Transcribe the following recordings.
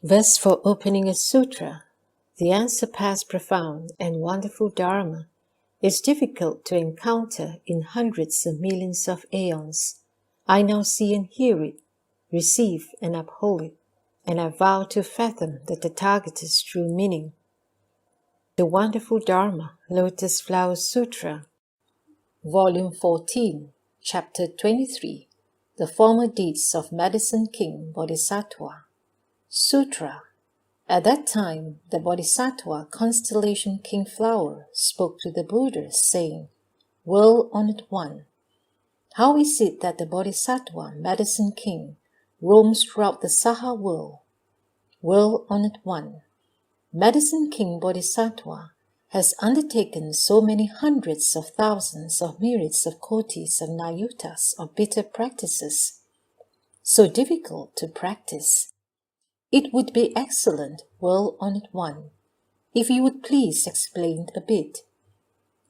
Thus, for opening a sutra, the unsurpassed profound and wonderful Dharma is difficult to encounter in hundreds of millions of aeons. I now see and hear it, receive and uphold it, and I vow to fathom the Tathagata's true meaning. The Wonderful Dharma, Lotus Flower Sutra, Volume 14, Chapter 23, The Former Deeds of Medicine King Bodhisattva. Sutra. At that time, the Bodhisattva Constellation King Flower spoke to the Buddha, saying, Well-honored one, how is it that the Bodhisattva Medicine King roams throughout the Saha world? Well-honored one, Medicine King Bodhisattva has undertaken so many hundreds of thousands of myriads of kotis of nayutas of bitter practices, so difficult to practice. It would be excellent, well-honored one, if you would please explain a bit.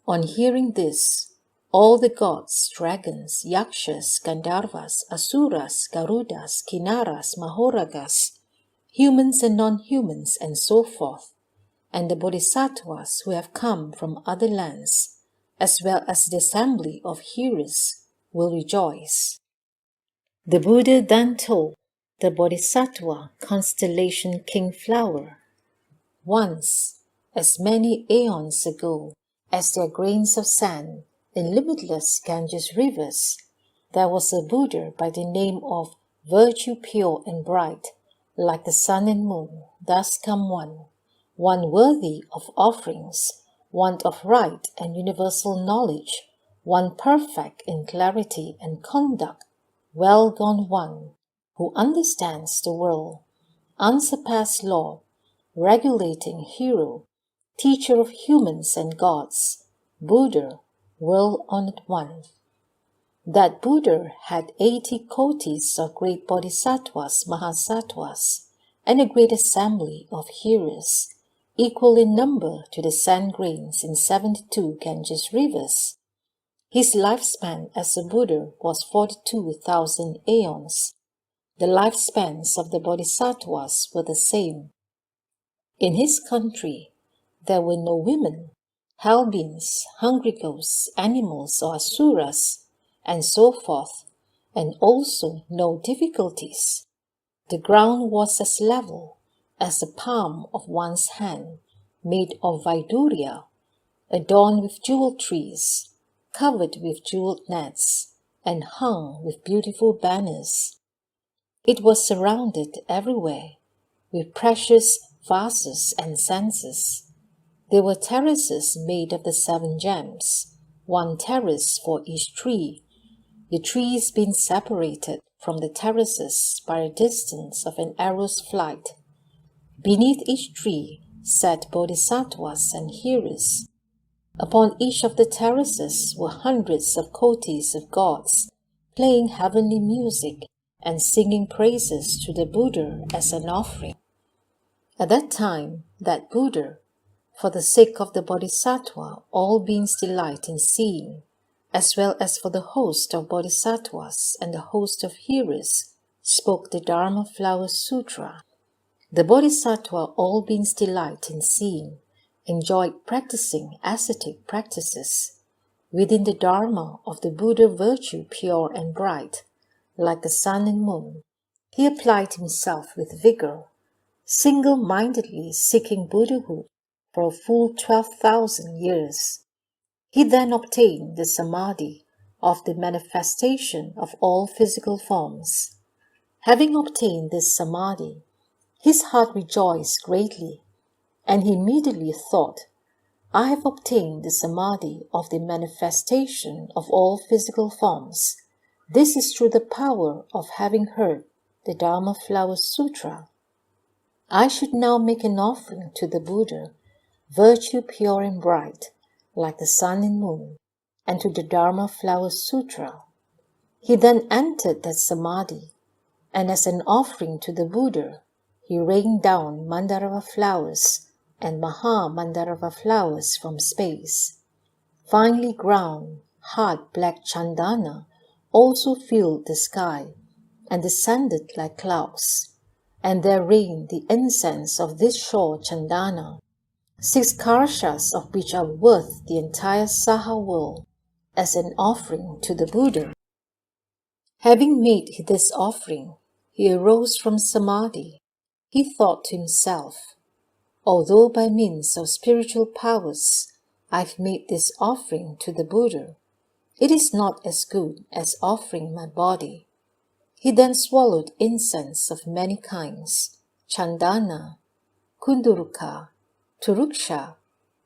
On hearing this, all the gods, dragons, yakshas, gandharvas, asuras, garudas, kinnaras, mahoragas, humans and non-humans, and so forth, and the bodhisattvas who have come from other lands, as well as the assembly of hearers, will rejoice. The Buddha then told the Bodhisattva Constellation King Flower, Once, as many aeons ago as there are grains of sand in limitless Ganges rivers, there was a Buddha by the name of Virtue Pure and Bright, like the sun and moon, thus come one worthy of offerings, one of right and universal knowledge, one perfect in clarity and conduct, well gone one, who understands the world, unsurpassed Lord, regulating hero, teacher of humans and gods, Buddha, well-honored one. That Buddha had 80 kotis of great bodhisattvas, mahasattvas, and a great assembly of hearers, equal in number to the sand grains in 72 Ganges rivers. His lifespan as a Buddha was 42,000 aeons. The lifespans of the bodhisattvas were the same. In his country, there were no women, hell-beings, hungry ghosts, animals or asuras, and so forth, and also no difficulties. The ground was as level as the palm of one's hand, made of Vaidurya, adorned with jewel trees, covered with jeweled nets, and hung with beautiful banners. It was surrounded everywhere with precious vases and censers. There were terraces made of the 7 gems, one terrace for each tree, the trees being separated from the terraces by a distance of an arrow's flight. Beneath each tree sat bodhisattvas and hearers. Upon each of the terraces were hundreds of kotis of gods, playing heavenly music and singing praises to the Buddha as an offering. At that time, that Buddha, for the sake of the bodhisattva all beings delight in seeing, as well as for the host of bodhisattvas and the host of hearers, spoke the Dharma Flower Sutra. The bodhisattva all beings delight in seeing, enjoyed practicing ascetic practices. Within the Dharma of the Buddha virtue pure and bright, like the sun and moon, he applied himself with vigor, single-mindedly seeking Buddhahood for a full 12,000 years. He then obtained the samadhi of the manifestation of all physical forms. Having obtained this samadhi, his heart rejoiced greatly, and he immediately thought, I have obtained the samadhi of the manifestation of all physical forms. This is through the power of having heard the Dharma Flower Sutra. I should now make an offering to the Buddha, virtue pure and bright, like the sun and moon, and to the Dharma Flower Sutra. He then entered that samadhi, and as an offering to the Buddha, he rained down Mandarava flowers and Maha Mandarava flowers from space. Finely ground, hard black chandana also filled the sky and descended like clouds. and there reigned the incense of this sure Chandana, 6 karshas of which are worth the entire Saha world, as an offering to the Buddha. Having made this offering, he arose from samadhi. He thought to himself, although by means of spiritual powers I've made this offering to the Buddha, it is not as good as offering my body. He then swallowed incense of many kinds, chandana, kunduruka, turuksha,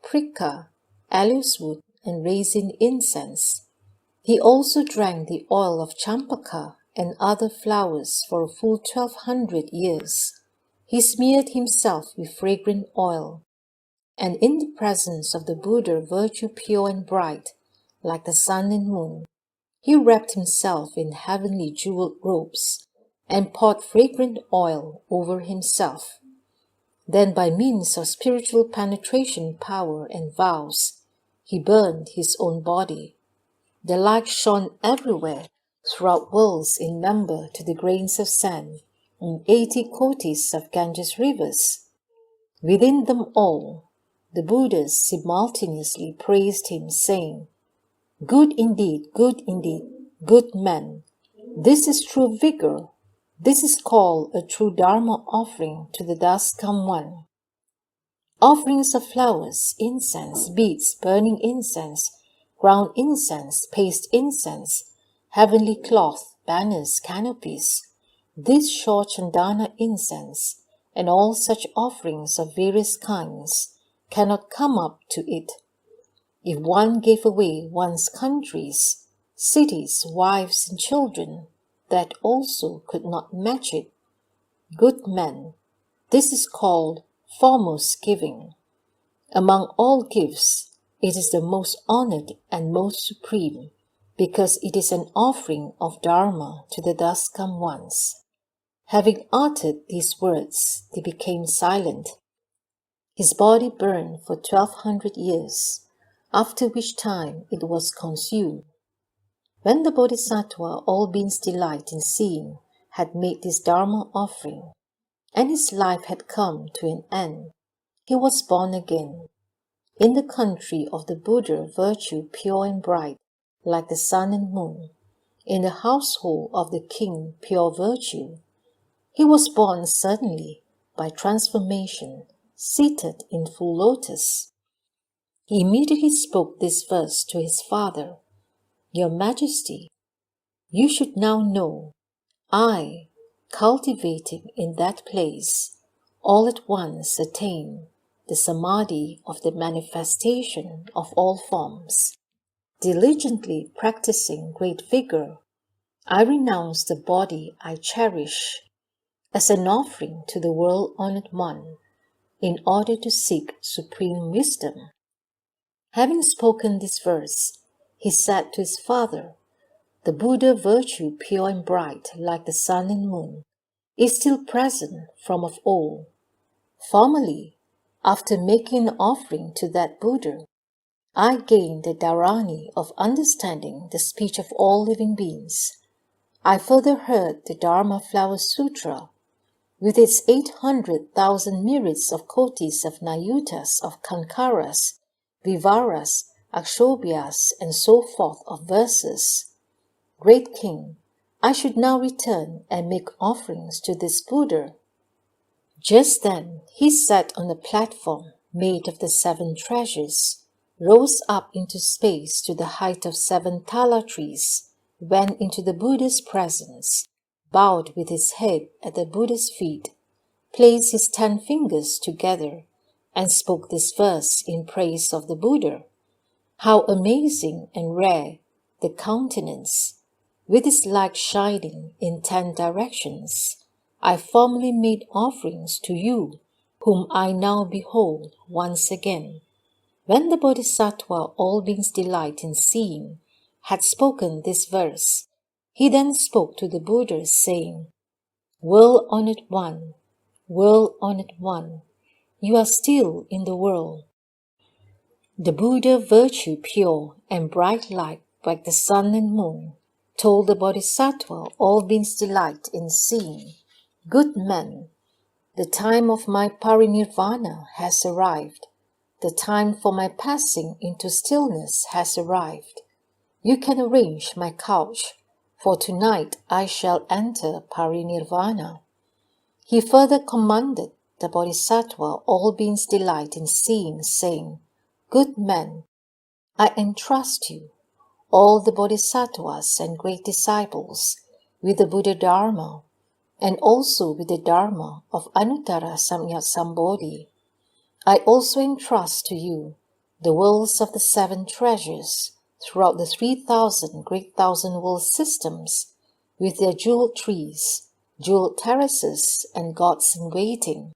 prika, aloes wood, and raisin incense. He also drank the oil of champaka and other flowers for a full 1200 years. He smeared himself with fragrant oil, and in the presence of the Buddha, virtue pure and bright, like the sun and moon, he wrapped himself in heavenly jeweled robes and poured fragrant oil over himself. Then by means of spiritual penetration power and vows, he burned his own body. The light shone everywhere throughout worlds in number to the grains of sand in 80 kotis of Ganges rivers. Within them all, the Buddhas simultaneously praised him, saying, good indeed, good man. This is true vigor. This is called a true Dharma offering to the dust come one. Offerings of flowers, incense, beads, burning incense, ground incense, paste incense, heavenly cloth, banners, canopies, this sure Chandana incense, and all such offerings of various kinds cannot come up to it. If one gave away one's countries, cities, wives, and children, that also could not match it. Good men, this is called foremost giving. Among all gifts, it is the most honored and most supreme, because it is an offering of Dharma to the dust come ones. Having uttered these words, they became silent. His body burned for 1200 years, after which time it was consumed. When the Bodhisattva, all beings' delight in seeing, had made this Dharma offering, and his life had come to an end, he was born again. In the country of the Buddha, virtue pure and bright, like the sun and moon, in the household of the king, pure virtue, he was born suddenly, by transformation, seated in full lotus. He immediately spoke this verse to his father, Your Majesty, you should now know, I, cultivating in that place, all at once attain the samadhi of the manifestation of all forms. Diligently practicing great vigor, I renounce the body I cherish as an offering to the world-honored one, in order to seek supreme wisdom. Having spoken this verse, he said to his father, the Buddha virtue pure and bright like the sun and moon is still present from of old. Formerly, after making an offering to that Buddha, I gained the dharani of understanding the speech of all living beings. I further heard the Dharma Flower Sutra, with its 800,000 myriads of kotis of nayutas, of kankaras, vivaras, akshobhyas, and so forth of verses. Great King, I should now return and make offerings to this Buddha. Just then he sat on a platform made of the 7 treasures, rose up into space to the height of 7 tala trees, went into the Buddha's presence, bowed with his head at the Buddha's feet, placed his 10 fingers together, and spoke this verse in praise of the Buddha. How amazing and rare the countenance, with its light shining in 10 directions. I formerly made offerings to you, whom I now behold once again. When the Bodhisattva, all beings' delight in seeing, had spoken this verse, he then spoke to the Buddha, saying, World-honored one, world-honored one, you are still in the world. The Buddha, virtue pure and bright light like the sun and moon, told the Bodhisattva, all beings' delight in seeing, Good man, The time of my parinirvana has arrived. The time for my passing into stillness has arrived. You can arrange my couch, for tonight I shall enter parinirvana. He further commanded the Bodhisattva all beings delight in seeing, saying, Good men, I entrust you, all the Bodhisattvas and great disciples, with the Buddha Dharma, and also with the Dharma of Anuttara Samyak Sambodhi. I also entrust to you the worlds of the seven treasures throughout the 3,000 great thousand world systems, with their jeweled trees, jeweled terraces, and gods in waiting.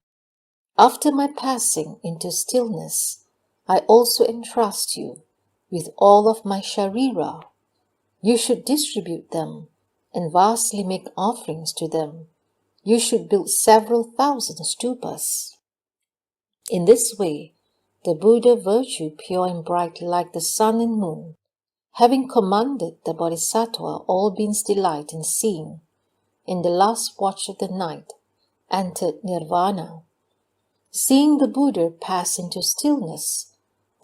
After my passing into stillness, I also entrust you with all of my sharira. You should distribute them and vastly make offerings to them. You should build several thousand stupas. In this way, the Buddha virtue pure and bright like the sun and moon, having commanded the Bodhisattva all beings delight in seeing, in the last watch of the night, entered nirvana. Seeing the Buddha pass into stillness,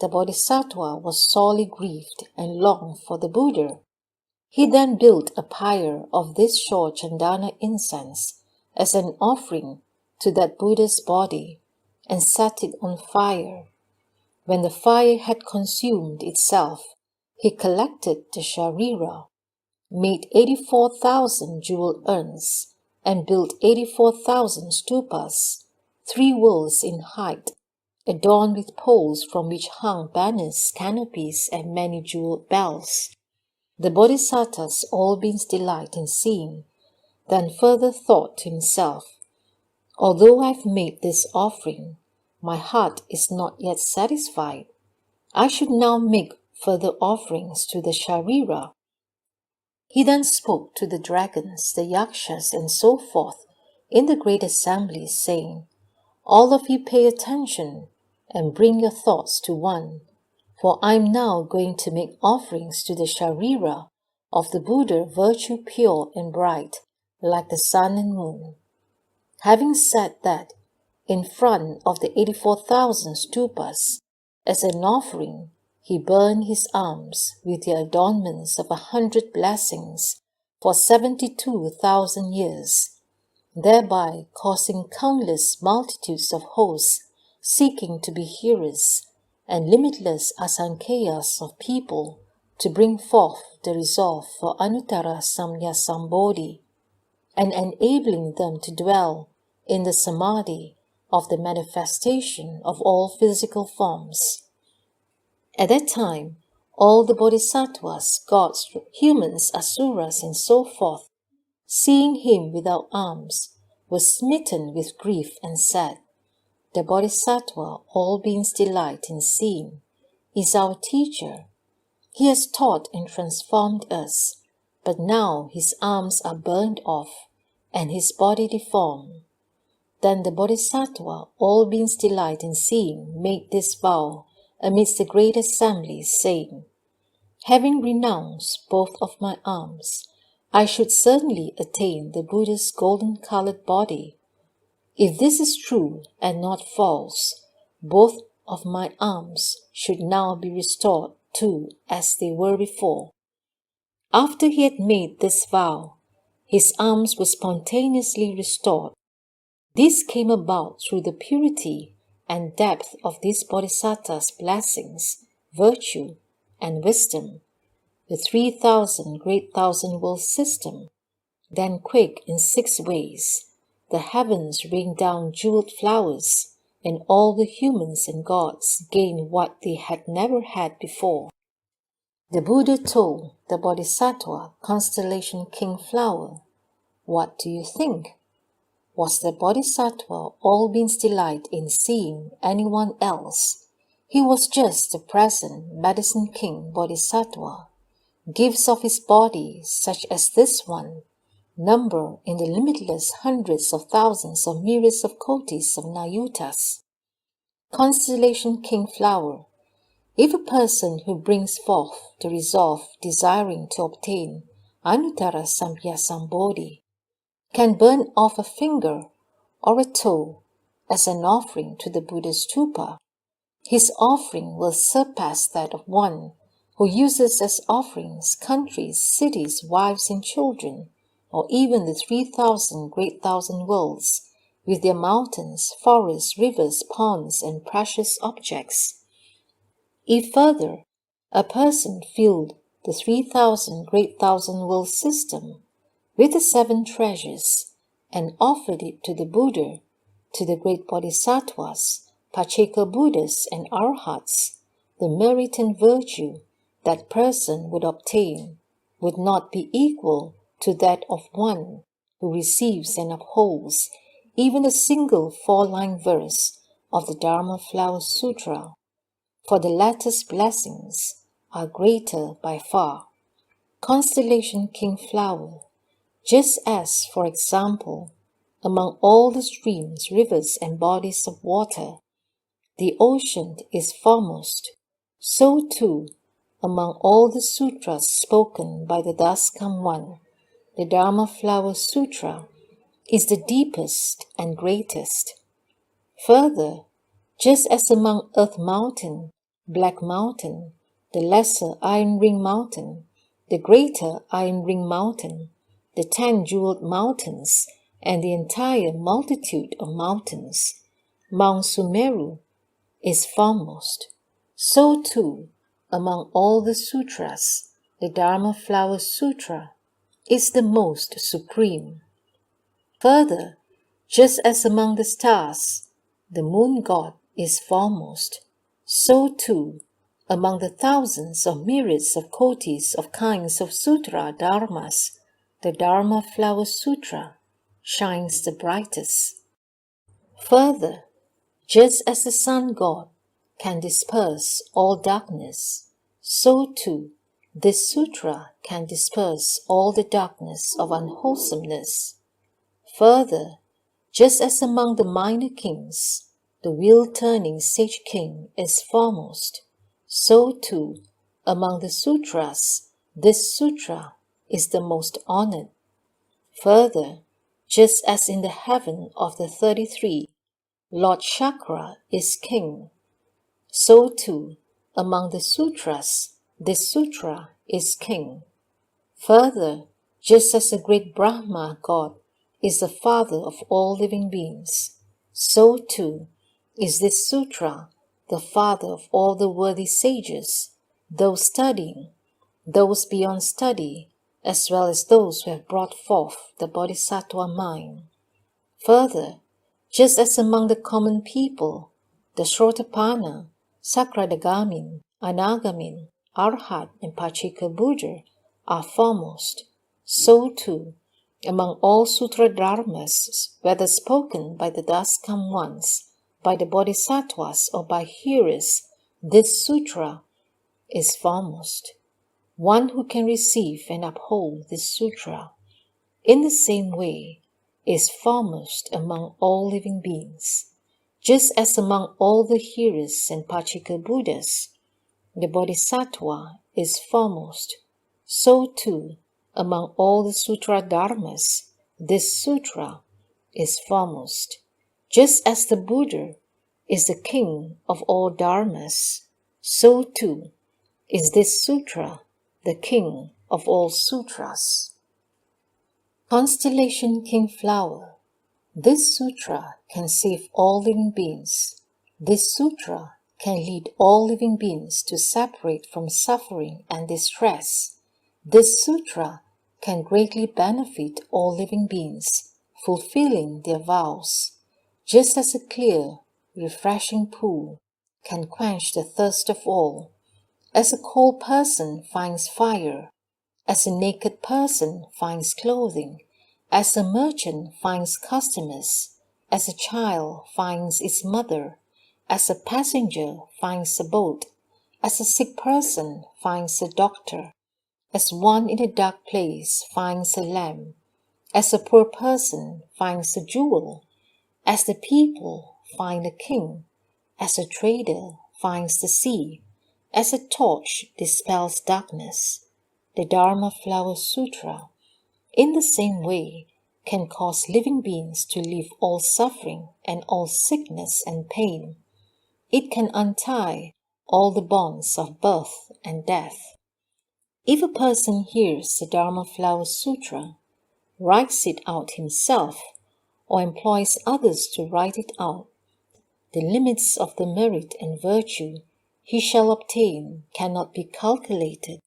the Bodhisattva was sorely grieved and longed for the Buddha. He then built a pyre of this short chandana incense as an offering to that Buddha's body and set it on fire. When the fire had consumed itself, he collected the sharira, made 84,000 jeweled urns, and built 84,000 stupas, 3 worlds in height, adorned with poles from which hung banners, canopies, and many jeweled bells. The Bodhisattvas all beings delight in seeing, then further thought to himself, Although I've made this offering, my heart is not yet satisfied. I should now make further offerings to the sharira. He then spoke to the dragons, the yakshas, and so forth in the great assembly, saying, All of you pay attention and bring your thoughts to one, for I am now going to make offerings to the sharira of the Buddha, virtue pure and bright, like the sun and moon. Having said that, in front of the 84,000 stupas, as an offering, he burned his arms with the adornments of 100 blessings for 72,000 years, thereby causing countless multitudes of hosts seeking to be hearers and limitless asankheyas of people to bring forth the resolve for Anuttara Samyak Sambodhi, and enabling them to dwell in the samadhi of the manifestation of all physical forms. At that time, all the bodhisattvas, gods, humans, asuras, and so forth, seeing him without arms, were smitten with grief and said, The bodhisattva all beings delight in seeing is our teacher. He has taught and transformed us, but now his arms are burned off and his body deformed. Then the Bodhisattva, all beings delight in seeing, made this vow amidst the great assembly, saying, Having renounced both of my arms, I should certainly attain the Buddha's golden-colored body. If this is true and not false, both of my arms should now be restored to as they were before. After he had made this vow, his arms were spontaneously restored. This came about through the purity and depth of this Bodhisattva's blessings, virtue, and wisdom. The 3,000 great thousand world system then quaked in 6 ways. The heavens rained down jeweled flowers, and all the humans and gods gained what they had never had before. The Buddha told the Bodhisattva constellation king flower, What do you think? Was the Bodhisattva all beings delight in seeing anyone else? He was just the present medicine king Bodhisattva. Gifts of his body, such as this one, number in the limitless hundreds of thousands of myriads of kotis of nayutas. Constellation king flower. If a person who brings forth the resolve desiring to obtain Anuttara Samyak Sambodhi can burn off a finger or a toe as an offering to the Buddha's stupa, his offering will surpass that of one who uses as offerings countries, cities, wives, and children, or even the 3,000 great thousand worlds, with their mountains, forests, rivers, ponds, and precious objects. If further, a person filled the 3,000 great thousand world system with the 7 treasures and offered it to the Buddha, to the great bodhisattvas, Pacceka Buddhas, and Arhats, the merit and virtue that person would obtain would not be equal to that of one who receives and upholds even a single 4-line verse of the Dharma Flower Sutra, for the latter's blessings are greater by far. Constellation King Flower, just as, for example, among all the streams, rivers, and bodies of water, the ocean is foremost, so too, among all the sutras spoken by the thus come one, the Dharma Flower Sutra is the deepest and greatest. Further, just as among Earth Mountain, Black Mountain, the lesser Iron Ring Mountain, the greater Iron Ring Mountain, the 10 jeweled mountains, and the entire multitude of mountains, Mount Sumeru is foremost, so too, among all the sutras, the Dharma Flower Sutra is the most supreme. Further, just as among the stars, the moon god is foremost, so too, among the thousands of myriads of kotis of kinds of sutra dharmas, the Dharma Flower Sutra shines the brightest. Further, just as the sun god can disperse all darkness, so too this sutra can disperse all the darkness of unwholesomeness. Further, just as among the minor kings, the wheel-turning sage king is foremost, so too, among the sutras, this sutra is the most honored. Further, just as in the heaven of the 33, Lord Chakra is king, so too, among the sutras, this sutra is king. Further, just as the great Brahma God is the father of all living beings, so too is this sutra the father of all the worthy sages, those studying, those beyond study, as well as those who have brought forth the bodhisattva mind. Further, just as among the common people, the Shrotapanna, Sakradagamin, Anagamin, Arhat, and Pacceka Buddha are foremost, so too, among all sutra dharmas, whether spoken by the thus come ones, by the bodhisattvas, or by hearers, this sutra is foremost. One who can receive and uphold this sutra, in the same way, is foremost among all living beings, just as among all the hearers and Pacceka Buddhas, the bodhisattva is foremost, so too, among all the sutra dharmas, this sutra is foremost. Just as the Buddha is the king of all dharmas, so too is this sutra the king of all sutras. Constellation King Flower, this sutra can save all living beings. This sutra can lead all living beings to separate from suffering and distress. This sutra can greatly benefit all living beings, fulfilling their vows, just as a clear, refreshing pool can quench the thirst of all, as a cold person finds fire, as a naked person finds clothing, as a merchant finds customers, as a child finds its mother, as a passenger finds a boat, as a sick person finds a doctor, as one in a dark place finds a lamp, as a poor person finds a jewel, as the people find a king, as a trader finds the sea, as a torch dispels darkness, the Dharma Flower Sutra, in the same way, can cause living beings to leave all suffering and all sickness and pain. It can untie all the bonds of birth and death. If a person hears the Dharma Flower Sutra, writes it out himself, or employs others to write it out, the limits of the merit and virtue he shall obtain cannot be calculated,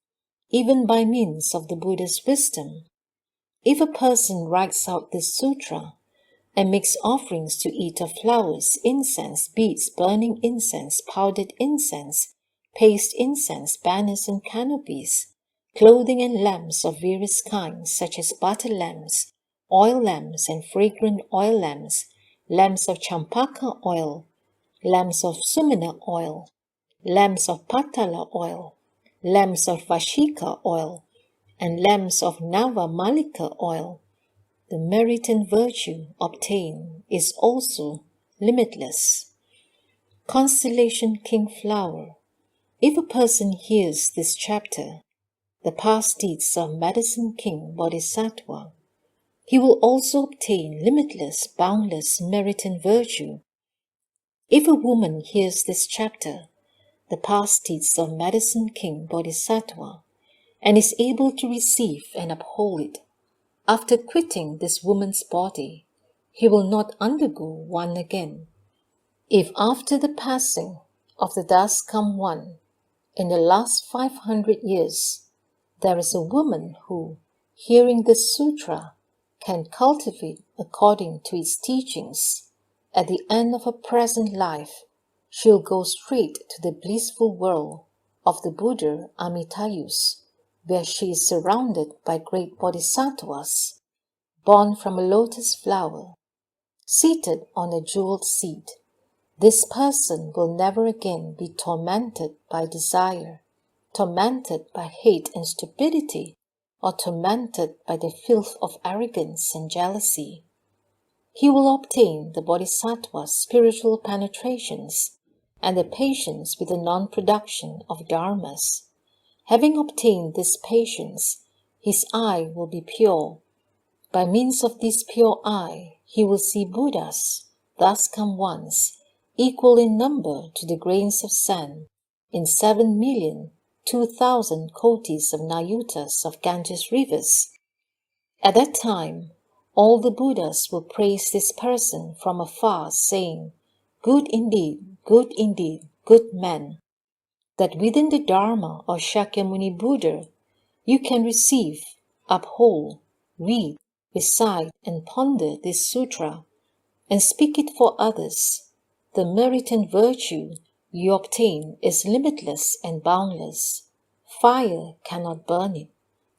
even by means of the Buddha's wisdom. If a person writes out this sutra and makes offerings to eat of flowers, incense, beads, burning incense, powdered incense, paste incense, banners and canopies, clothing and lamps of various kinds, such as butter lamps, oil lamps and fragrant oil lamps, lamps of champaka oil, lamps of sumana oil, lamps of patala oil, lamps of vashika oil, and lamps of nava malika oil, the merit and virtue obtained is also limitless. Constellation King Flower. If a person hears this chapter, the past deeds of Medicine King Bodhisattva, he will also obtain limitless, boundless merit and virtue. If a woman hears this chapter, the past deeds of Medicine King Bodhisattva, and is able to receive and uphold it, after quitting this woman's body, he will not undergo one again. If after the passing of the thus come one, in the last 500 years, there is a woman who, hearing this sutra, can cultivate according to its teachings, at the end of her present life, she'll go straight to the blissful world of the Buddha Amitayus, where she is surrounded by great bodhisattvas, born from a lotus flower, seated on a jeweled seat. This person will never again be tormented by desire, tormented by hate and stupidity, or tormented by the filth of arrogance and jealousy. He will obtain the bodhisattva's spiritual penetrations and the patience with the non-production of dharmas. Having obtained this patience, his eye will be pure. By means of this pure eye, he will see Buddhas, thus come ones, equal in number to the grains of sand, in 7,002,000 kotis of Nayutas of Ganges rivers. At that time, all the Buddhas will praise this person from afar, saying, good indeed, good man, that within the Dharma of Shakyamuni Buddha, you can receive, uphold, read, recite and ponder this sutra, and speak it for others. The merit and virtue you obtain is limitless and boundless. Fire cannot burn it.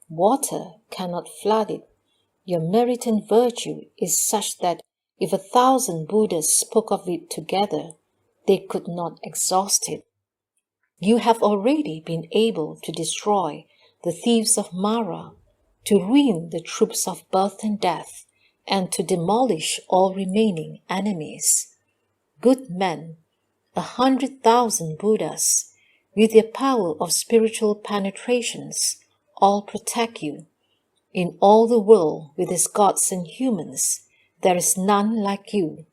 Water cannot flood it. Your merit and virtue is such that if 1,000 Buddhas spoke of it together, they could not exhaust it. You have already been able to destroy the thieves of Mara, to ruin the troops of birth and death, and to demolish all remaining enemies. Good men, 100,000 Buddhas, with their power of spiritual penetrations, all protect you. In all the world, with its gods and humans, there is none like you,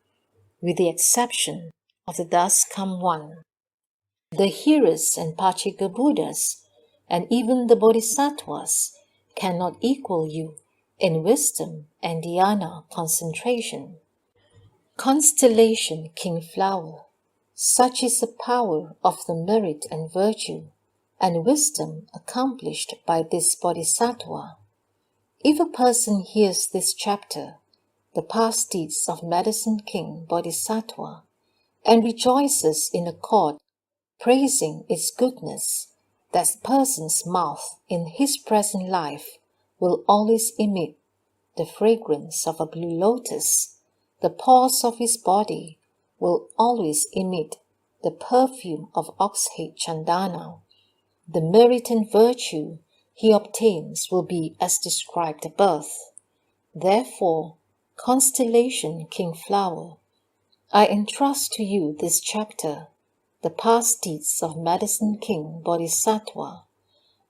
with the exception of the thus come one. The hearers and Pachika Buddhas, and even the Bodhisattvas, cannot equal you in wisdom and dhyana concentration. Constellation King Flower. Such is the power of the merit and virtue, and wisdom accomplished by this Bodhisattva. If a person hears this chapter, the past deeds of Medicine King Bodhisattva, and rejoices in accord, praising its goodness, that person's mouth in his present life will always emit the fragrance of a blue lotus. The pores of his body will always emit the perfume of oxhead chandana. The merit and virtue he obtains will be as described above. Therefore, Constellation King Flower, I entrust to you this chapter, the past deeds of Medicine King Bodhisattva.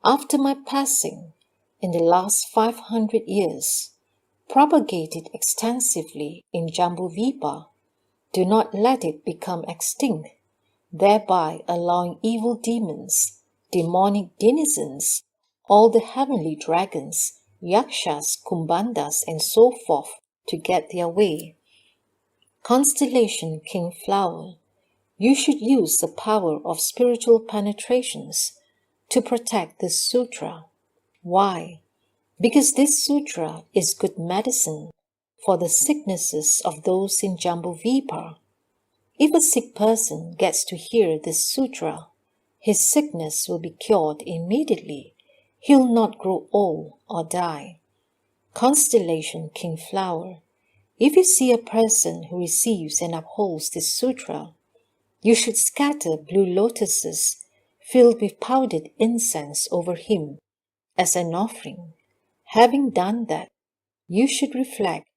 After my passing, in the last 500 years, Propagate it extensively in Jambudvipa. Do not let it become extinct, thereby allowing evil demons, demonic denizens, all the heavenly dragons, yakshas, kumbhandas, and so forth to get their way. Constellation King Flower, you should use the power of spiritual penetrations to protect this sutra. Why? Because this sutra is good medicine for the sicknesses of those in Jambudvipa. If a sick person gets to hear this sutra, his sickness will be cured immediately. He'll not grow old or die. Constellation King Flower, if you see a person who receives and upholds this sutra, you should scatter blue lotuses filled with powdered incense over him as an offering. Having done that, you should reflect,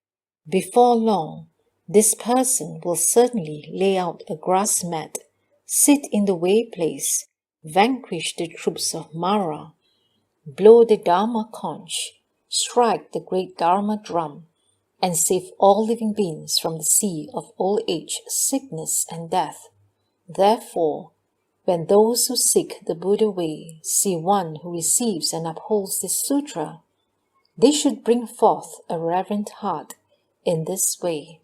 before long, this person will certainly lay out a grass mat, sit in the way place, vanquish the troops of Mara, blow the Dharma conch, strike the great Dharma drum, and save all living beings from the sea of old age, sickness, and death. Therefore, when those who seek the Buddha way see one who receives and upholds this sutra, they should bring forth a reverent heart in this way.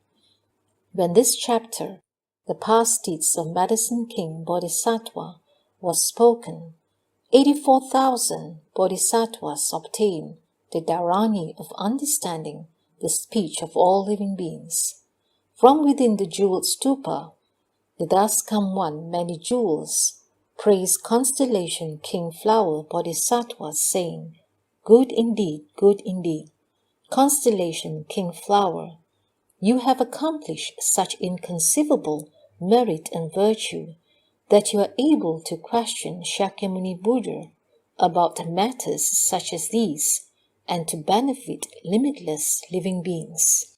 When this chapter, the past deeds of Medicine King Bodhisattva, was spoken, 84,000 bodhisattvas obtained the dharani of understanding the speech of all living beings. From within the jeweled stupa, the thus come one many jewels, praised Constellation King Flower Bodhisattva, saying, Good indeed, good indeed. Constellation King Flower, you have accomplished such inconceivable merit and virtue that you are able to question Shakyamuni Buddha about matters such as these and to benefit limitless living beings.